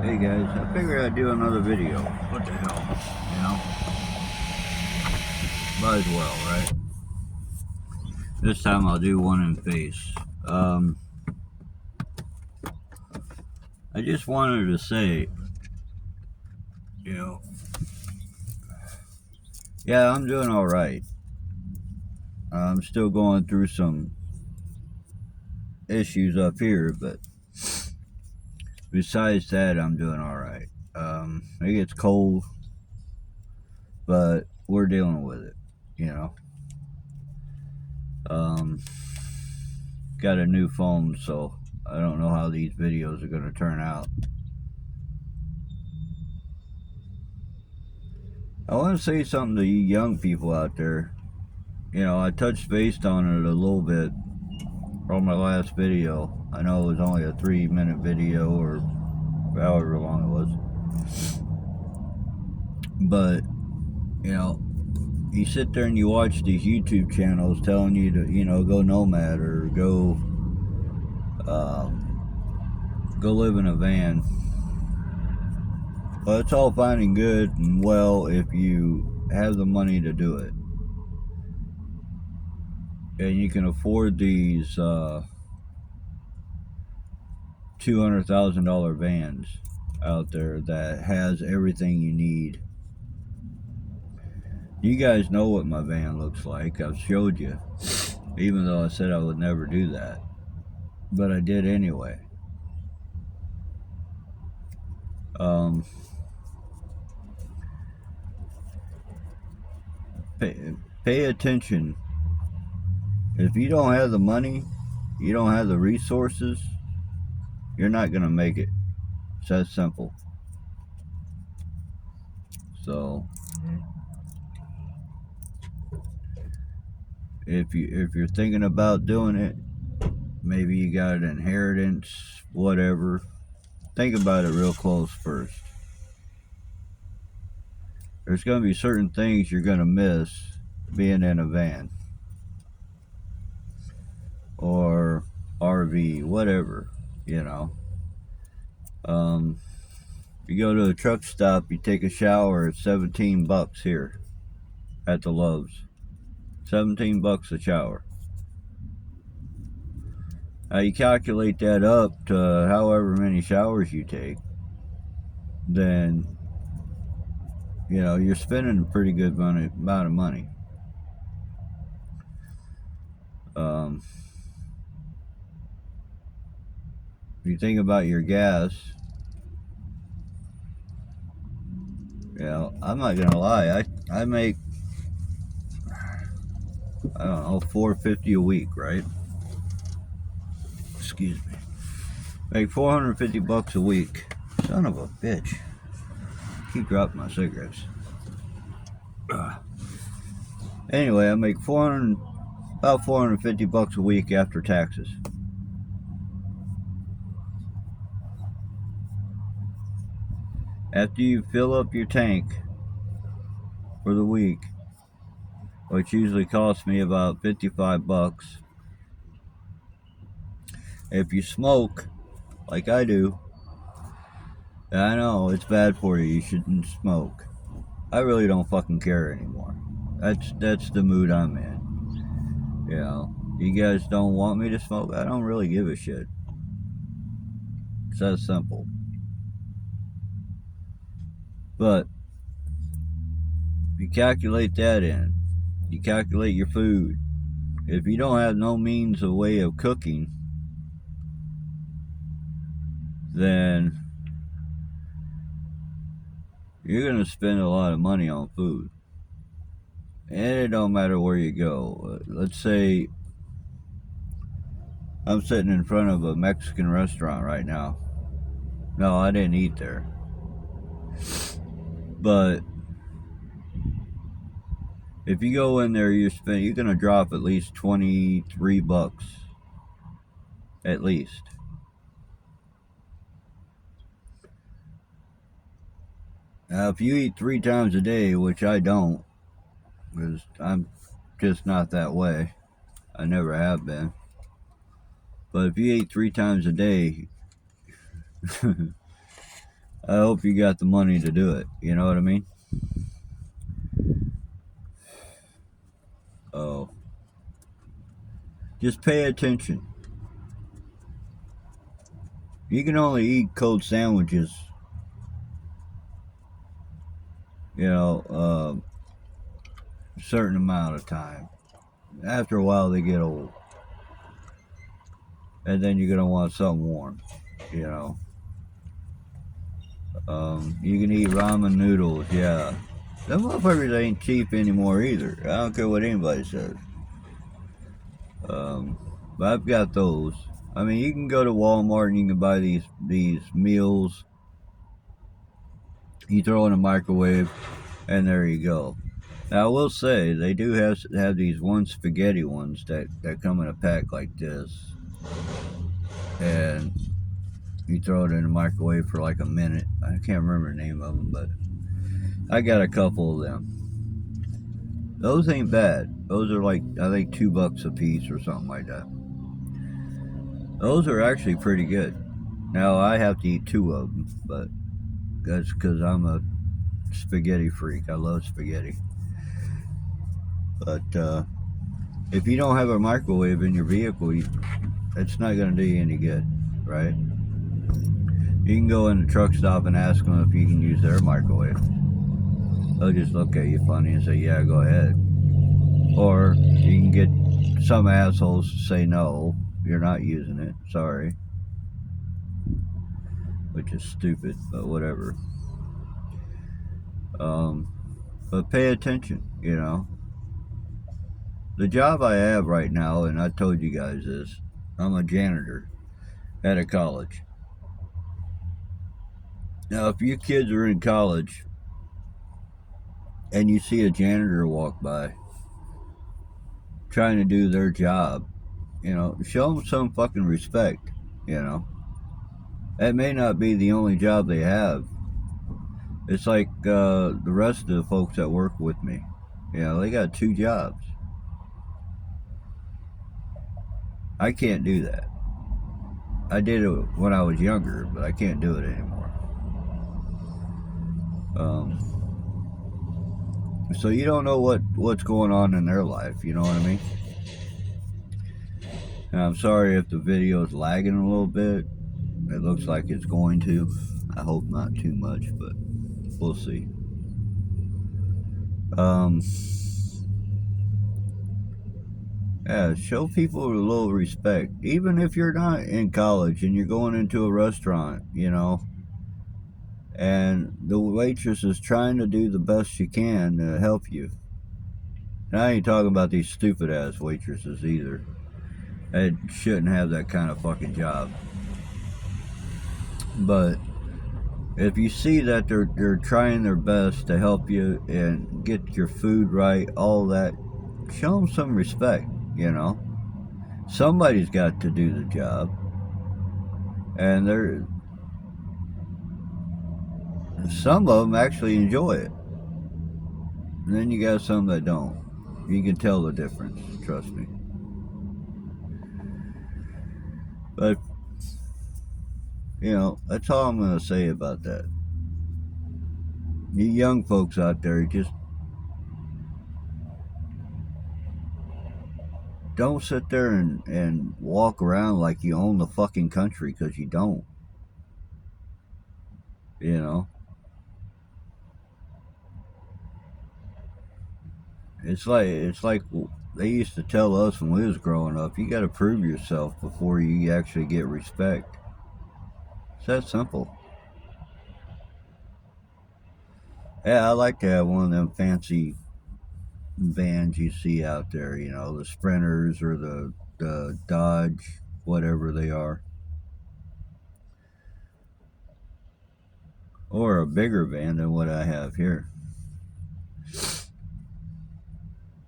Hey guys, I figured I'd do another video. What the hell, you know? Might as well, right? This time I'll do one in face. I just wanted to say, you know, yeah, I'm doing alright. I'm still going through some issues up here, but besides that, I'm doing alright. It gets cold, but we're dealing with it, you know? Got a new phone, so I don't know how these videos are going to turn out. I want to say something to you young people out there. You know, I touched base on it a little bit from my last video. I know it was only a 3-minute video or however long it was. But, you know, you sit there and you watch these YouTube channels telling you to, you know, go nomad or go live in a van. Well, it's all fine and good and well if you have the money to do it. And you can afford these $200,000 vans out there that has everything you need. You guys know what my van looks like. I've showed you, even though I said I would never do that, but I did anyway. Pay attention. If you don't have the money, you don't have the resources, you're not gonna make it. It's that simple. So if you're thinking about doing it, maybe you got an inheritance, whatever, think about it real close first. There's going to be certain things you're going to miss being in a van or RV, whatever, you know. You go to a truck stop, you take a shower, it's $17 here at the Loves. $17 a shower. Now you calculate that up to however many showers you take, then, you know, you're spending a pretty good amount of money. If you think about your gas, you know, I'm not gonna lie, I make, I don't know, $450 a week, right? Excuse me. Make $450 a week. Son of a bitch. Keep dropping my cigarettes. Anyway, I make about $450 a week after taxes. After you fill up your tank for the week, which usually costs me about $55. If you smoke, like I do, I know it's bad for you, you shouldn't smoke. I really don't fucking care anymore. That's the mood I'm in. You know, you guys don't want me to smoke, I don't really give a shit. It's that simple. But you calculate that in. You calculate your food. If you don't have no means of way of cooking, then you're going to spend a lot of money on food. And it don't matter where you go. Let's say I'm sitting in front of a Mexican restaurant right now. No, I didn't eat there. But if you go in there, you're going to drop at least $23. At least. Now, if you eat 3 times a day, which I don't, because I'm just not that way. I never have been. But if you ate 3 times a day, I hope you got the money to do it. You know what I mean? Oh, just pay attention. You can only eat cold sandwiches, a certain amount of time. After a while, they get old, and then you're gonna want something warm. You know, you can eat ramen noodles. Yeah, them motherfuckers ain't cheap anymore either. I don't care what anybody says. Um, but I've got those. I mean, you can go to Walmart and you can buy these meals. You throw in a microwave, and there you go. Now I will say they do have these one spaghetti ones that come in a pack like this, and you throw it in the microwave for like a minute. I can't remember the name of them, but I got a couple of them. Those ain't bad. Those are like, I think, $2 a piece or something like that. Those are actually pretty good. Now I have to eat two of them, but that's because I'm a spaghetti freak. I love spaghetti. But if you don't have a microwave in your vehicle, it's not going to do you any good, right? You can go in the truck stop and ask them if you can use their microwave. They'll just look at you funny and say, yeah, go ahead. Or you can get some assholes to say, no, you're not using it. Sorry. Which is stupid, but whatever. But pay attention, The job I have right now, and I told you guys this, I'm a janitor at a college. Now, if you kids are in college and you see a janitor walk by trying to do their job, show them some fucking respect, That may not be the only job they have. It's like the rest of the folks that work with me. They got two jobs. I can't do that. I did it when I was younger, but I can't do it anymore. So you don't know what's going on in their life, you know what I mean? And I'm sorry if the video is lagging a little bit. It looks like it's going to. I hope not too much, but we'll see. Yeah, show people a little respect. Even if you're not in college and you're going into a restaurant, and the waitress is trying to do the best she can to help you. And I ain't talking about these stupid ass waitresses either. They shouldn't have that kind of fucking job. But if you see that they're trying their best to help you and get your food right, all that, show them some respect, Somebody's got to do the job. And some of them actually enjoy it. And then you got some that don't. You can tell the difference, trust me. But, that's all I'm going to say about that. You young folks out there, just don't sit there and walk around like you own the fucking country, because you don't. It's like they used to tell us when we was growing up, you got to prove yourself before you actually get respect. It's that simple. Yeah, I like to have one of them fancy vans you see out there, the Sprinters or the Dodge, whatever they are. Or a bigger van than what I have here.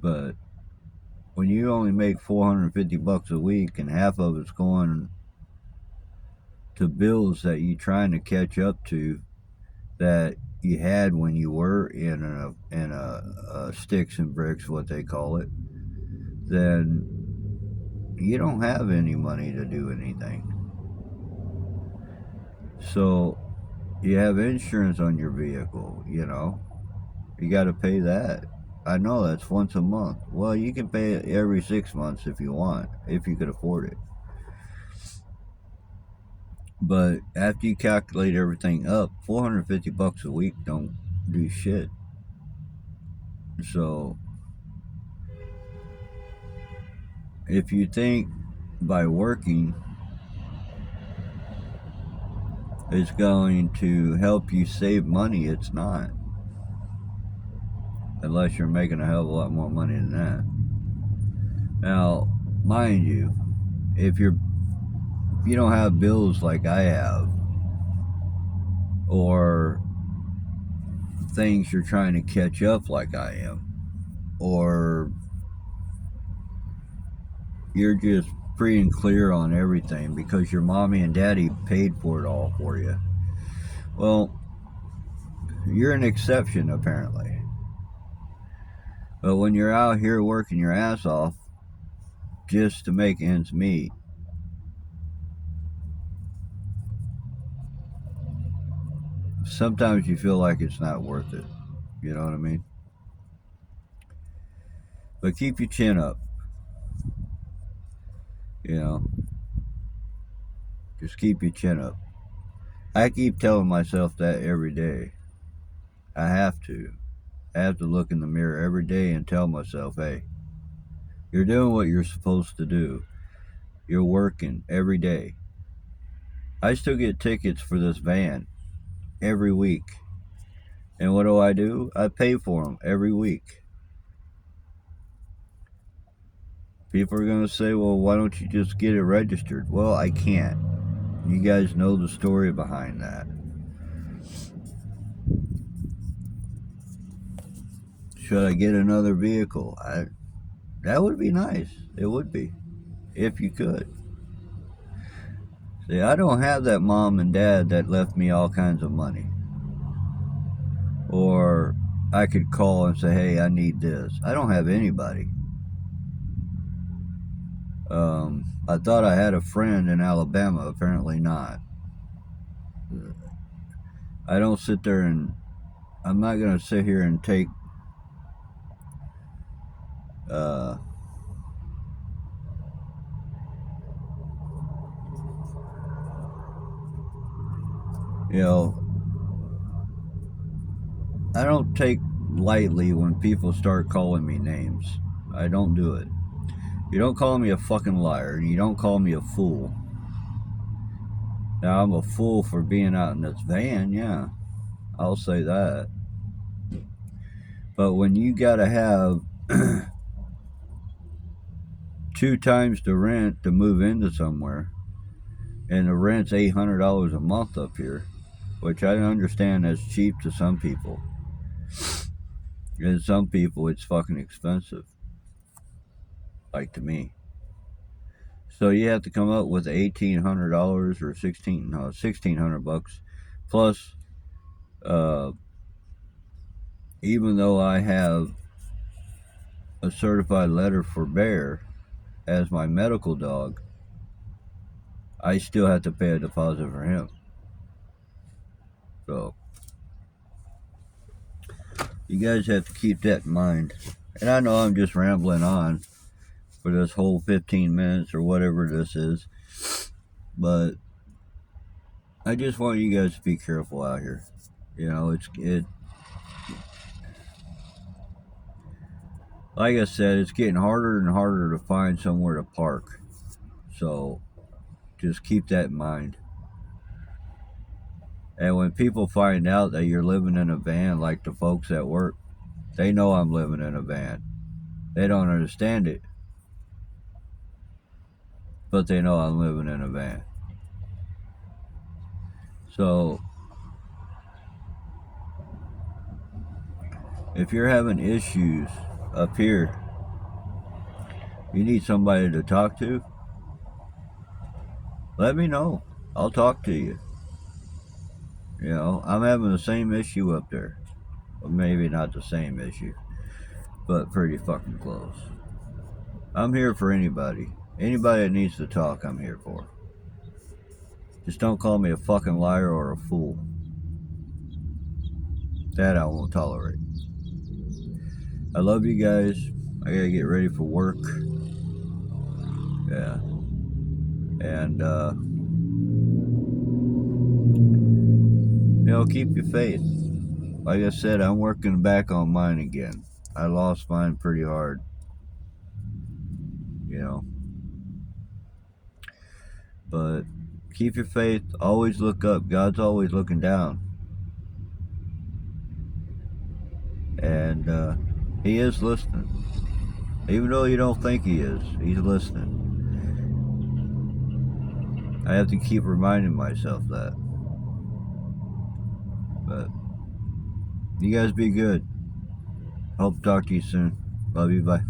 But when you only make $450 a week and half of it's going to bills that you're trying to catch up to that you had when you were in a sticks and bricks, what they call it, then you don't have any money to do anything. So You have insurance on your vehicle, you know. You got to pay that. I know that's once a month. Well, you can pay it every 6 months if you want, if you could afford it. But after you calculate everything up, $450 a week don't do shit. So if you think by working it's going to help you save money, it's not. Unless you're making a hell of a lot more money than that. Now, mind you, if you don't have bills like I have, or things you're trying to catch up like I am, or you're just free and clear on everything because your mommy and daddy paid for it all for you, well, you're an exception apparently. But when you're out here working your ass off just to make ends meet, sometimes you feel like it's not worth it. You know what I mean? But keep your chin up. You know, just keep your chin up. I keep telling myself that every day. I have to. I have to look in the mirror every day and tell myself, hey, you're doing what you're supposed to do. You're working every day. I still get tickets for this van every week. And what do? I pay for them every week. People are going to say, well, why don't you just get it registered? Well, I can't. You guys know the story behind that. Should I get another vehicle? That would be nice. It would be. If you could. See, I don't have that mom and dad that left me all kinds of money. Or I could call and say, hey, I need this. I don't have anybody. I thought I had a friend in Alabama. Apparently not. I don't sit there and... I'm not going to sit here and take... you know, I don't take lightly when people start calling me names. I don't do it. You don't call me a fucking liar, and you don't call me a fool. Now, I'm a fool for being out in this van, yeah. I'll say that. But when you gotta have 2 times the rent to move into somewhere, and the rent's $800 a month up here, which I understand that's cheap to some people. And some people, it's fucking expensive. Like to me. So you have to come up with $1,800 or $1,600 plus. Even though I have a certified letter for Bear as my medical dog, I still have to pay a deposit for him. So you guys have to keep that in mind. And I know I'm just rambling on for this whole 15 minutes or whatever this is, but I just want you guys to be careful out here. You know, like I said, it's getting harder and harder to find somewhere to park. So just keep that in mind. And when people find out that you're living in a van, like the folks at work, they know I'm living in a van. They don't understand it, but they know I'm living in a van. So if you're having issues up here, you need somebody to talk to, let me know. I'll talk to you. You know, I'm having the same issue up there. Well, maybe not the same issue, but pretty fucking close. I'm here for anybody. Anybody that needs to talk, I'm here for. Just don't call me a fucking liar or a fool. That I won't tolerate. I love you guys. I gotta get ready for work. Yeah. And, you know, keep your faith. Like I said, I'm working back on mine again. I lost mine pretty hard. You know. But keep your faith. Always look up. God's always looking down. And He is listening. Even though you don't think He is, He's listening. I have to keep reminding myself that. But you guys be good. Hope to talk to you soon. Love you. Bye.